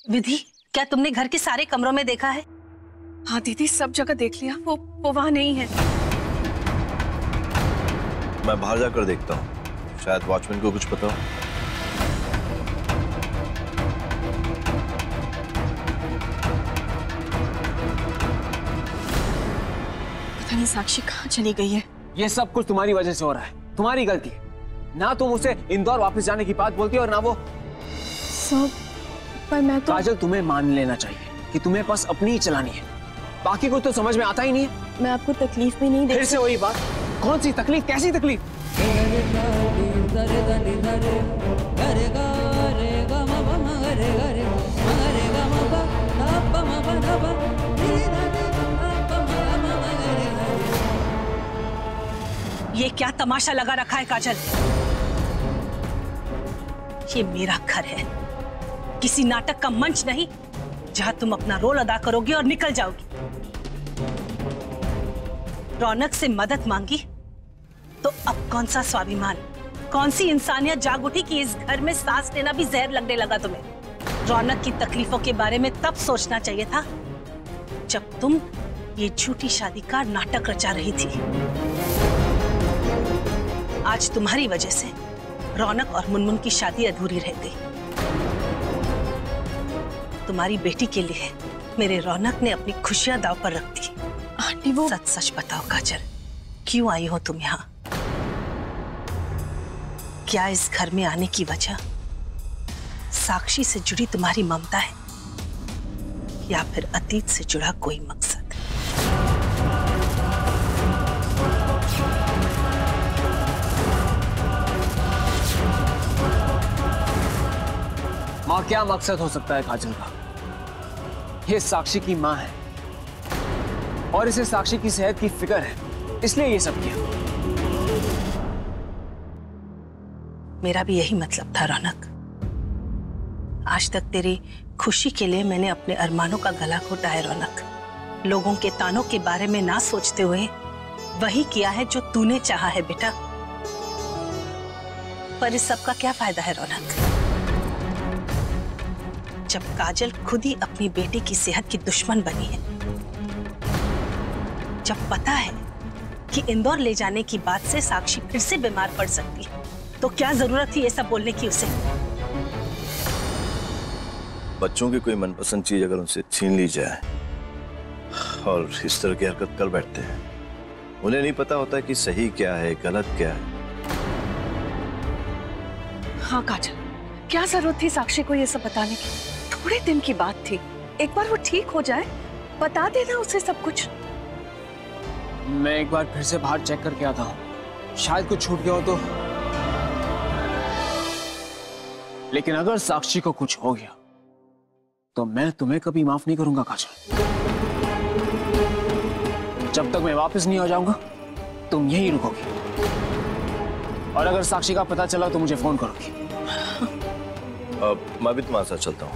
विधि, क्या तुमने घर के सारे कमरों में देखा है? हाँ दीदी, सब जगह देख लिया, वो वहां नहीं है। मैं बाहर जाकर देखता हूँ, शायद वॉचमैन को कुछ पता हो। पता नहीं साक्षी कहाँ चली गई है। ये सब कुछ तुम्हारी वजह से हो रहा है, तुम्हारी गलती है। ना तुम उसे इंदौर वापस जाने की बात बोलती और ना वो सब। पर मैं तो काजल, तुम्हें मान लेना चाहिए कि तुम्हें बस अपनी ही चलानी है, बाकी कुछ तो समझ में आता ही नहीं है। मैं आपको तकलीफ भी नहीं दे। फिर से वही बात, कौन सी तकलीफ, कैसी तकलीफ? ये क्या तमाशा लगा रखा है काजल? ये मेरा घर है, किसी नाटक का मंच नहीं जहां तुम अपना रोल अदा करोगी और निकल जाओगी। रौनक से मदद मांगी तो अब कौन सा स्वाभिमान, कौन सी इंसानियत जाग उठी कि इस घर में सांस लेना भी जहर लगने लगा तुम्हें? रौनक की तकलीफों के बारे में तब सोचना चाहिए था जब तुम ये झूठी शादी का नाटक रचा रही थी। आज तुम्हारी वजह से रौनक और मुनमुन की शादी अधूरी रह गई। तुम्हारी बेटी के लिए मेरे रौनक ने अपनी खुशियां दांव पर रख दी। आंटी वो सच सच बताओ काजल, क्यों आई हो तुम यहाँ? क्या इस घर में आने की वजह साक्षी से जुड़ी तुम्हारी ममता है या फिर अतीत से जुड़ा कोई मकसद? माँ, क्या मकसद हो सकता है काजल का? ये साक्षी की माँ है और इसे साक्षी की सेहत की फिक्र है, इसलिए ये सब किया। मेरा भी यही मतलब था रौनक। आज तक तेरी खुशी के लिए मैंने अपने अरमानों का गला घोटा है रौनक। लोगों के तानों के बारे में ना सोचते हुए वही किया है जो तूने चाहा है बेटा। पर इस सब का क्या फायदा है रौनक, जब काजल खुद ही अपनी बेटी की सेहत की दुश्मन बनी है। जब पता है कि इंदौर ले जाने की बात से साक्षी फिर से बीमार पड़ सकती है, तो क्या जरूरत थी ये सब बोलने की उसे? बच्चों की कोई मनपसंद चीज अगर उनसे छीन ली जाए और इस तरह की हरकत कर बैठते हैं, उन्हें नहीं पता होता कि सही क्या है गलत क्या है। हाँ काजल, क्या जरूरत थी साक्षी को ये सब बताने की? थोड़े दिन की बात थी, एक बार वो ठीक हो जाए बता देना उसे सब कुछ। मैं एक बार फिर से बाहर चेक करके आता हूँ, शायद कुछ छूट गया हो तो। लेकिन अगर साक्षी को कुछ हो गया तो मैं तुम्हें कभी माफ नहीं करूंगा काजल। जब तक मैं वापस नहीं हो जाऊंगा तुम यहीं रुकोगी, और अगर साक्षी का पता चला तो मुझे फोन करोगी। मैं भी तुम्हारे साथ चलता हूँ।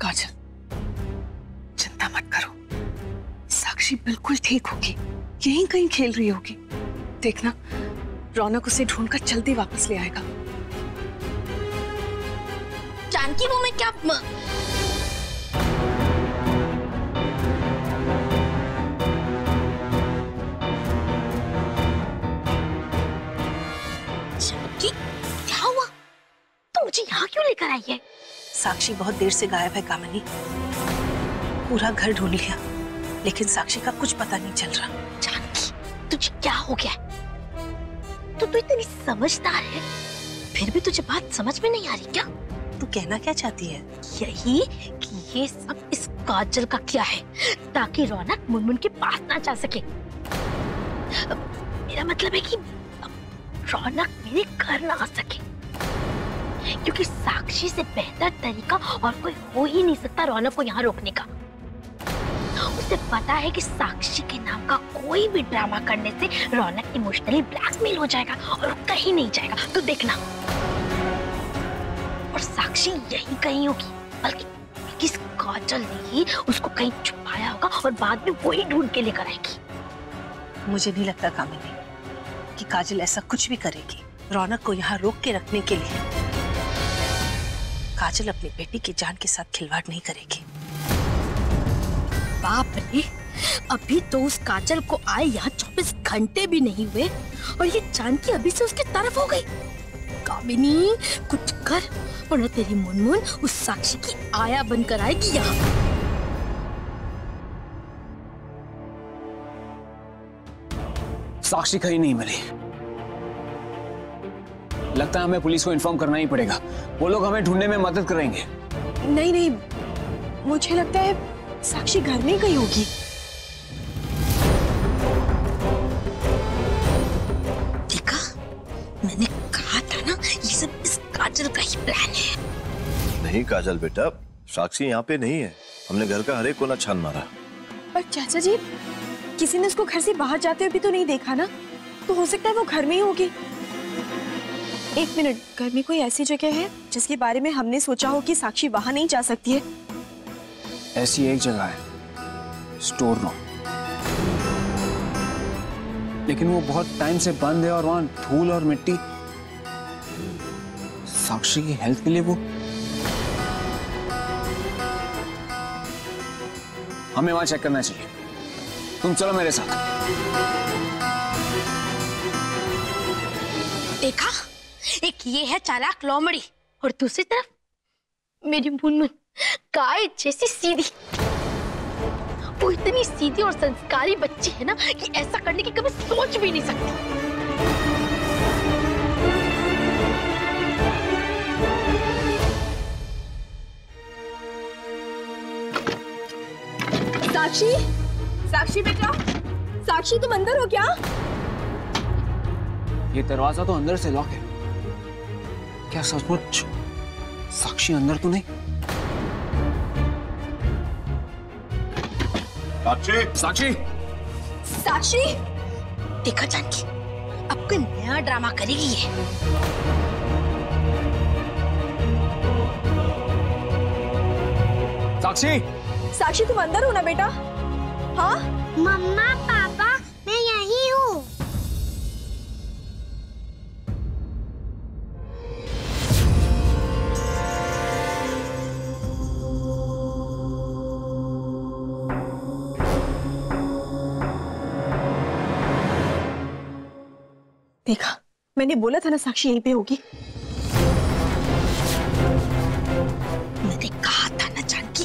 काजल, चिंता मत करो, साक्षी बिल्कुल ठीक होगी, यहीं कहीं खेल रही होगी। देखना, रौनक उसे ढूंढकर जल्दी वापस ले आएगा। जानकी, वो मैं क्या जानकी, क्या हुआ? तो मुझे यहाँ क्यों लेकर आई है? साक्षी बहुत देर से गायब है कामिनी। पूरा घर ढूंढ लिया लेकिन साक्षी का कुछ पता नहीं चल रहा। जानकी, तुझे क्या हो गया? तू तो इतनी समझदार है, फिर भी तुझे बात समझ में नहीं आ रही क्या? तू कहना क्या चाहती है? यही कि ये सब इस काजल का क्या है, ताकि रौनक मुनमुन के पास ना जा सके। मेरा मतलब है कि रौनक मेरे घर ना आ सके, क्योंकि साक्षी से बेहतर तरीका और कोई हो ही नहीं सकता रौनक को यहाँ रोकने का। उसे पता है कि साक्षी के नाम का कोई भी ड्रामा करने से रौनक इमोशनली ब्लैकमेल हो जाएगा और वो कहीं नहीं जाएगा। तो देखना, और साक्षी यहीं कहीं होगी, बल्कि किस काजल ने ही उसको कहीं छुपाया होगा और बाद में वही ढूंढ के लेकर आएगी। मुझे नहीं लगता कामिनी कि काजल ऐसा कुछ भी करेगी रौनक को यहाँ रोक के रखने के लिए। काजल अपनी बेटी की जान के साथ खिलवाड़ नहीं करेगी। बाप रे, अभी तो उस काजल को आए यहाँ 24 घंटे भी नहीं हुए और ये जानकी अभी से उसकी तरफ हो गई। कामिनी कुछ कर वरना तेरी मुनमुन उस साक्षी की आया बनकर आएगी यहाँ। साक्षी कहीं नहीं मिली। लगता है हमें पुलिस को इन्फॉर्म करना ही पड़ेगा। वो लोग हमें ढूंढने में मदद करेंगे। नहीं नहीं, मुझे लगता है साक्षी घर में गई होगी। देखा, मैंने कहा था ना, ये सब इस काजल का ही प्लान है। नहीं काजल बेटा, साक्षी यहाँ पे नहीं है। हमने घर का हर एक कोना छान मारा। पर चाचा जी, किसी ने उसको घर से बाहर जाते हुए भी तो नहीं देखा ना, तो हो सकता है वो घर में ही होगी। एक मिनट, घर में कोई ऐसी जगह है जिसके बारे में हमने सोचा हो कि साक्षी वहां नहीं जा सकती है? ऐसी एक जगह है, स्टोर रूम, लेकिन वो बहुत टाइम से बंद है और वहां धूल और मिट्टी। साक्षी की हेल्थ के लिए वो, हमें वहां चेक करना चाहिए। तुम चलो मेरे साथ। देखा, एक ये है चालाक लोमड़ी और दूसरी तरफ मेरी मुनमुन गाय जैसी सीधी। वो इतनी सीधी और संस्कारी बच्ची है ना कि ऐसा करने की कभी सोच भी नहीं सकती। साक्षी, साक्षी बेटा, साक्षी तुम अंदर हो क्या? ये दरवाजा तो अंदर से लॉक है। क्या सचमुच साक्षी अंदर तो नहीं? साक्षी, साक्षी, साक्षी! देखा जानकी, अब कोई नया ड्रामा करेगी ये। साक्षी, साक्षी तुम अंदर हो ना बेटा? हाँ मम्मा पापा, मैं यही हूँ। देखा, मैंने बोला था ना साक्षी यहीं पे होगी। मैंने कहा था ना जानकी,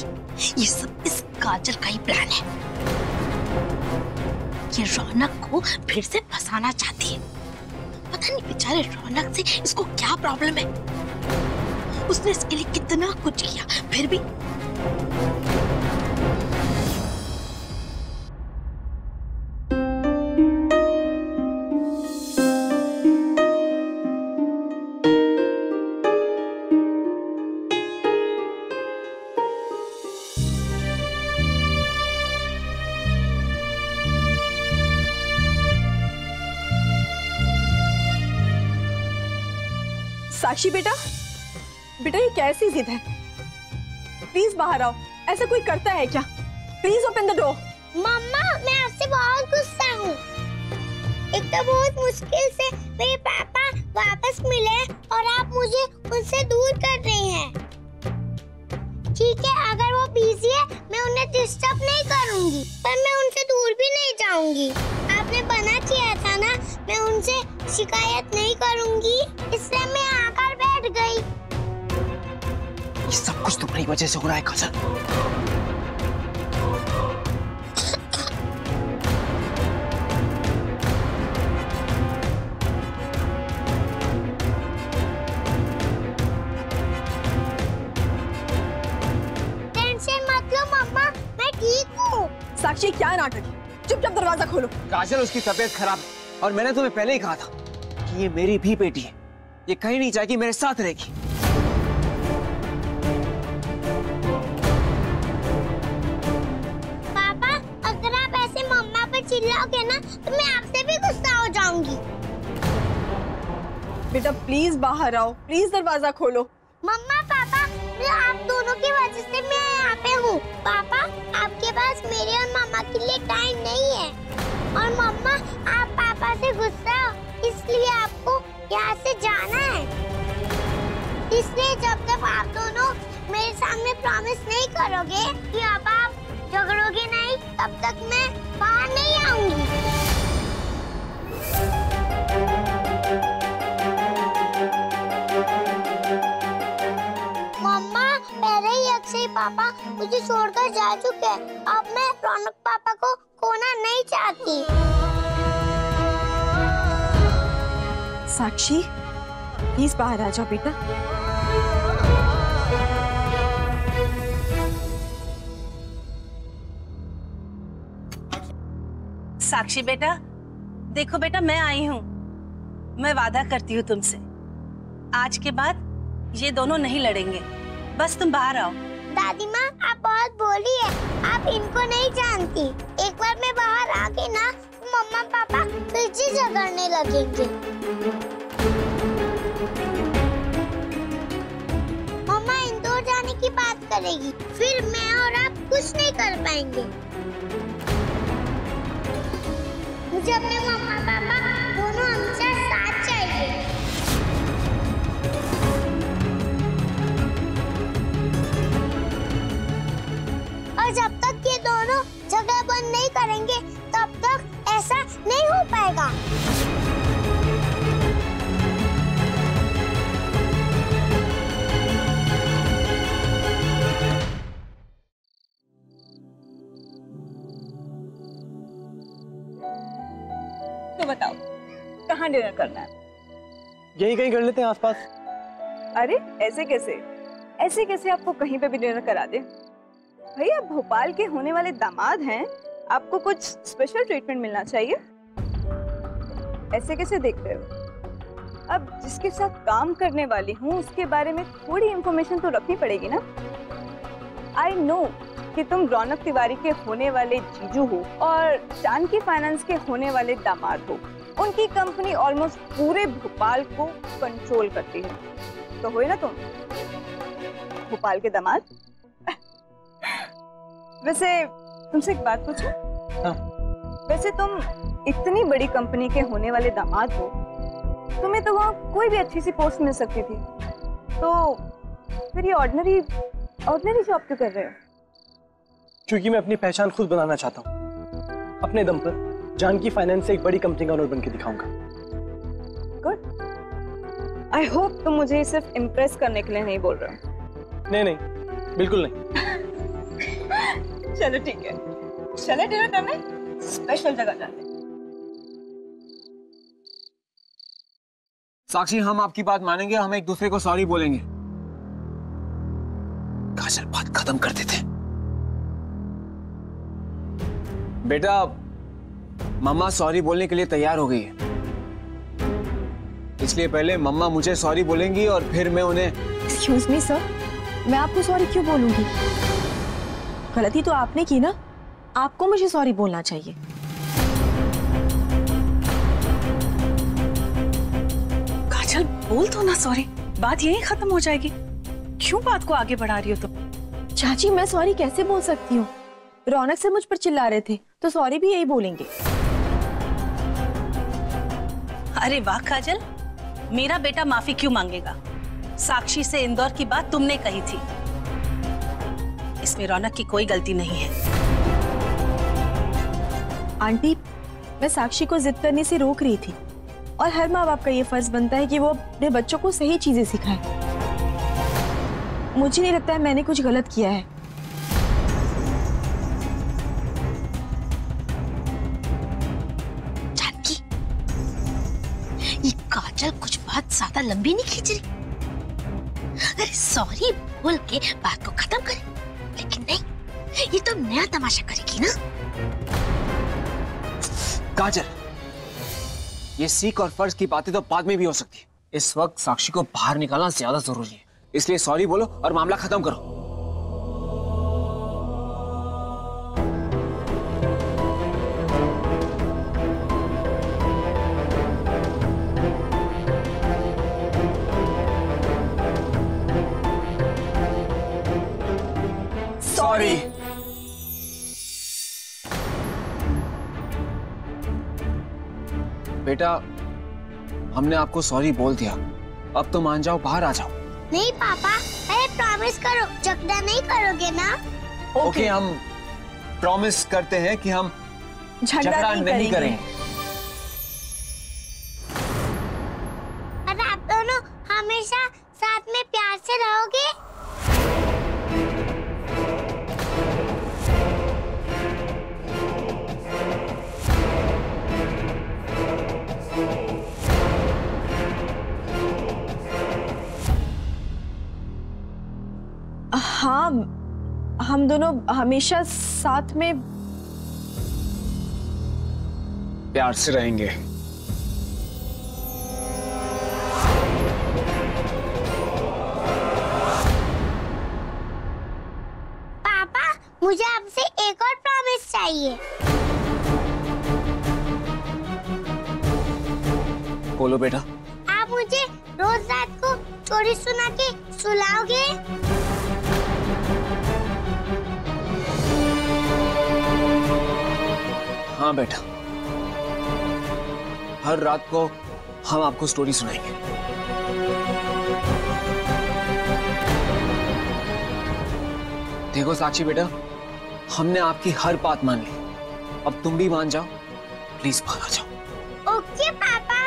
ये सब इस काजल का ही प्लान है। ये रौनक को फिर से फंसाना चाहती है। पता नहीं बेचारे रौनक से इसको क्या प्रॉब्लम है। उसने इसके लिए कितना कुछ किया, फिर भी साक्षी बेटा, बेटा ये कैसी जिद है? प्लीज बाहर आओ। ऐसा कोई करता है क्या? Please open the door. Mama, मैं आपसे बहुत गुस्सा हूँ। एक तो बहुत मुश्किल से मेरे पापा वापस मिले और आप मुझे उनसे दूर कर रही हैं। ठीक है, अगर वो बिजी है मैं उन्हें डिस्टर्ब नहीं करूँगी, पर मैं उनसे दूर भी नहीं जाऊँगी। आपने मना किया था ना, मैं उनसे शिकायत नहीं करूँगी, इसलिए मैं आकर बैठ गई। ये सब कुछ तुम्हारी वजह से हो रहा है काजल। टेंशन मत लो मम्मा, मैं ठीक हूँ। साक्षी क्या नाटक है? चुपचाप दरवाजा खोलो। काजल, उसकी तबीयत खराब है और मैंने तुम्हें पहले ही कहा था कि ये मेरी भी बेटी है। ये कहीं नहीं जाएगी, मेरे साथ रहेगी। पापा, अगर आप ऐसे मम्मा पर चिल्लाओगे ना तो मैं आपसे भी गुस्सा हो जाऊंगी। बेटा प्लीज बाहर आओ, प्लीज दरवाजा खोलो। मम्मा पापा, मैं आप दोनों की वजह सामने प्रॉमिस नहीं करोगे कि अब आप झगड़ोगे नहीं, तब तक मैं बाहर नहीं आऊंगी। मम्मा, पहले ही अक्षय पापा मुझे छोड़कर जा चुके हैं। अब मैं रौनक पापा को खोना नहीं चाहती। साक्षी, प्लीज बाहर आ जाओ बेटा। साक्षी बेटा, देखो बेटा, मैं आई हूँ। मैं वादा करती हूँ तुमसे, आज के बाद ये दोनों नहीं लड़ेंगे। बस तुम बाहर आओ। दादी माँ, आप बहुत बोली है, आप इनको नहीं जानती। एक बार मैं बाहर आ गई ना, मम्मा पापा फिर से झगड़ने लगेंगे। मम्मा इंदौर जाने की बात करेगी, फिर मैं और आप कुछ नहीं कर पाएंगे। मुझे अपने मम्मा पापा दोनों हमेशा साथ चाहिए। और जब तक ये दोनों जगह बंद नहीं करेंगे, तब तक ऐसा नहीं हो पाएगा। तो बताओ, कहाँ डिनर करना है? यही कहीं कर लेते हैं आसपास। अरे ऐसे कैसे? ऐसे कैसे आपको कहीं पे भी डिनर करा दे? भैया, भोपाल के होने वाले दामाद हैं, आपको कुछ स्पेशल ट्रीटमेंट मिलना चाहिए। ऐसे कैसे देख रहे हो? अब जिसके साथ काम करने वाली हूँ उसके बारे में थोड़ी इंफॉर्मेशन तो रखनी पड़ेगी ना। आई नो कि तुम रौनक तिवारी के होने वाले जीजू हो और जानकी फाइनेंस के होने वाले दामाद हो। उनकी कंपनी ऑलमोस्ट पूरे भोपाल को कंट्रोल करती है, तो हो ना तुम भोपाल के दामाद। वैसे तुमसे एक बात पूछूं? हाँ। वैसे तुम इतनी बड़ी कंपनी के होने वाले दामाद हो, तुम्हें तो वहाँ कोई भी अच्छी सी पोस्ट मिल सकती थी, तो फिर ये ऑर्डिनरी जॉब क्यों कर रहे हो? क्योंकि मैं अपनी पहचान खुद बनाना चाहता हूँ। अपने दम पर जानकी फाइनेंस से एक बड़ी कंपनी का ओनर बन के दिखाऊंगा। गुड। आई होप तुम मुझे सिर्फ इम्प्रेस करने के लिए नहीं बोल रहे हो। नहीं नहीं, बिल्कुल नहीं। चलो ठीक है, चले डिनर करने स्पेशल जगह जाते। साक्षी, हम आपकी बात मानेंगे, हम एक दूसरे को सॉरी बोलेंगे। काजल, बात खत्म कर देते। बेटा, मम्मा सॉरी बोलने के लिए तैयार हो गई है, इसलिए पहले मम्मा मुझे सॉरी बोलेंगी और फिर मैं उन्हें। एक्सक्यूज मी सर, मैं आपको सॉरी क्यों बोलूंगी? गलती तो आपने की ना, आपको मुझे सॉरी बोलना चाहिए। काजल, बोल दो ना सॉरी, बात यहीं खत्म हो जाएगी। क्यों बात को आगे बढ़ा रही हो तुम? चाची, मैं सॉरी कैसे बोल सकती हूँ? रौनक से मुझ पर चिल्ला रहे थे, तो सॉरी भी यही बोलेंगे। अरे वाह काजल, मेरा बेटा माफी क्यों मांगेगा? साक्षी से इंदौर की बात तुमने कही थी, इसमें रौनक की कोई गलती नहीं है। आंटी, मैं साक्षी को जिद करने से रोक रही थी, और हर माँ बाप का ये फर्ज बनता है कि वो अपने बच्चों को सही चीजें सिखाए। मुझे नहीं लगता है मैंने कुछ गलत किया है। जानकी, ये काजल कुछ बात ज्यादा लंबी नहीं खींच रही। अरे सॉरी बोल के बात को खत्म करे, लेकिन नहीं, ये तो नया तमाशा करेगी ना। काजल, ये सीख और फर्ज की बातें तो बाद में भी हो सकती है। इस वक्त साक्षी को बाहर निकालना ज्यादा जरूरी है, इसलिए सॉरी बोलो और मामला खत्म करो। सॉरी। बेटा, हमने आपको सॉरी बोल दिया, अब तो मान जाओ, बाहर आ जाओ। नहीं पापा, पहले प्रॉमिस प्रॉमिस करो, झगड़ा नहीं करोगे ना? ओके, हम प्रॉमिस करते हैं कि हम झगड़ा नहीं करेंगे। और आप दोनों हमेशा साथ में प्यार से रहोगे? हाँ, हम दोनों हमेशा साथ में प्यार से रहेंगे। पापा, मुझे आपसे एक और प्रॉमिस चाहिए। बोलो बेटा। आप मुझे रोज रात को स्टोरी सुना के सुलाओगे? हाँ बेटा, हर रात को हम आपको स्टोरी सुनाएंगे। देखो साक्षी बेटा, हमने आपकी हर बात मान ली, अब तुम भी मान जाओ, प्लीज बाहर आ जाओ। ओके पापा।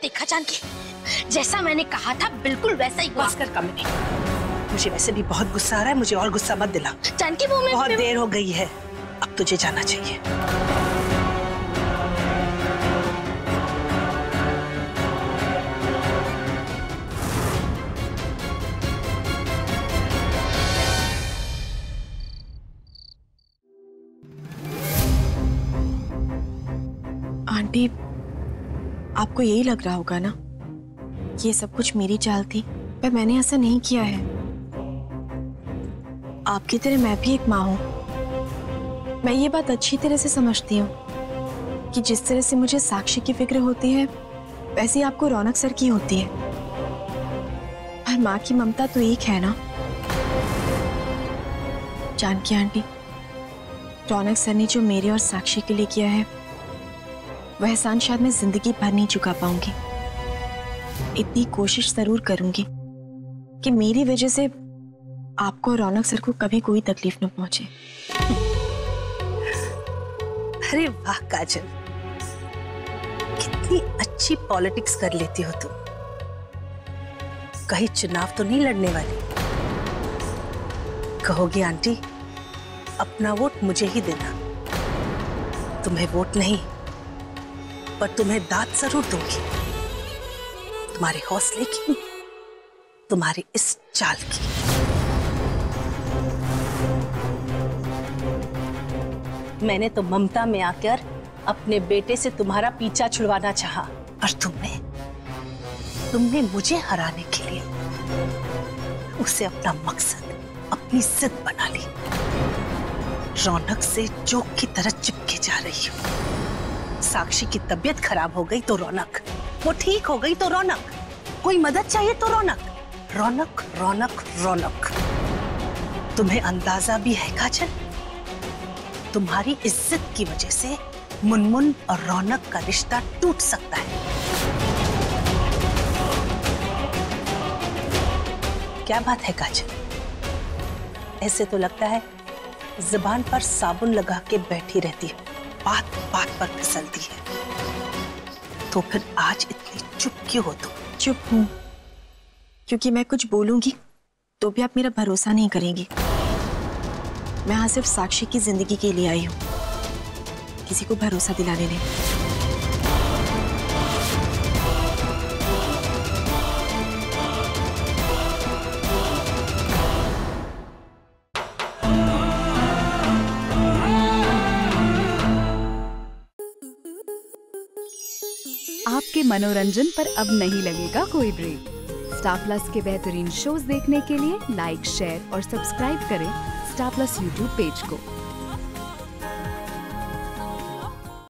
देखा जानकी, जैसा मैंने कहा था बिल्कुल वैसा ही हुआ। बस कर कमली, मुझे वैसे भी बहुत गुस्सा आ रहा है, मुझे और गुस्सा मत दिला। जानकी वो मैं बहुत देर हो गई है, अब तुझे जाना चाहिए। आंटी, आपको यही लग रहा होगा ना ये सब कुछ मेरी चाल थी, पर मैंने ऐसा नहीं किया है। आपकी तरह मैं भी एक माँ हूँ। मैं ये बात अच्छी तरह से समझती हूँ कि जिस तरह से मुझे साक्षी की फिक्र होती है वैसे ही आपको रौनक सर की होती है। पर माँ की ममता तो एक है ना। जानकी आंटी, रौनक सर ने जो मेरे और साक्षी के लिए किया है वह एहसान शायद मैं जिंदगी भर नहीं चुका पाऊंगी। इतनी कोशिश जरूर करूंगी कि मेरी वजह से आपको और रौनक सर को कभी कोई तकलीफ न पहुंचे। अरे वाह काजल, कितनी अच्छी पॉलिटिक्स कर लेती हो तुम। कहीं चुनाव तो नहीं लड़ने वाली? कहोगी आंटी अपना वोट मुझे ही देना, तुम्हें वोट नहीं पर तुम्हें दाद जरूर दूंगी, तुम्हारे हौसले की, तुम्हारी इस चाल की। मैंने तो ममता में आकर अपने बेटे से तुम्हारा पीछा छुड़वाना चाहा, और तुमने मुझे हराने के लिए उसे अपना मकसद, अपनी जिद बना ली। रौनक से जोक की तरह चिपके जा रही हो। साक्षी की तबीयत खराब हो गई तो रौनक, वो ठीक हो गई तो रौनक, कोई मदद चाहिए तो रौनक, रौनक रौनक रौनक। तुम्हें अंदाजा भी है काजल, तुम्हारी इज्जत की वजह से मुनमुन और रौनक का रिश्ता टूट सकता है। क्या बात है काजल? ऐसे तो लगता है जुबान पर साबुन लगा के बैठी रहती है, बात बात पर फिसलती है। तो फिर आज इतनी चुप क्यों हो तुम? चुप हूँ क्योंकि मैं कुछ बोलूंगी तो भी आप मेरा भरोसा नहीं करेंगी। मैं यहाँ सिर्फ साक्षी की जिंदगी के लिए आई हूँ, किसी को भरोसा दिलाने नहीं। आपके मनोरंजन पर अब नहीं लगेगा कोई ब्रेक। स्टार प्लस के बेहतरीन शोज देखने के लिए लाइक, शेयर और सब्सक्राइब करें स्टार प्लस यूट्यूब पेज को।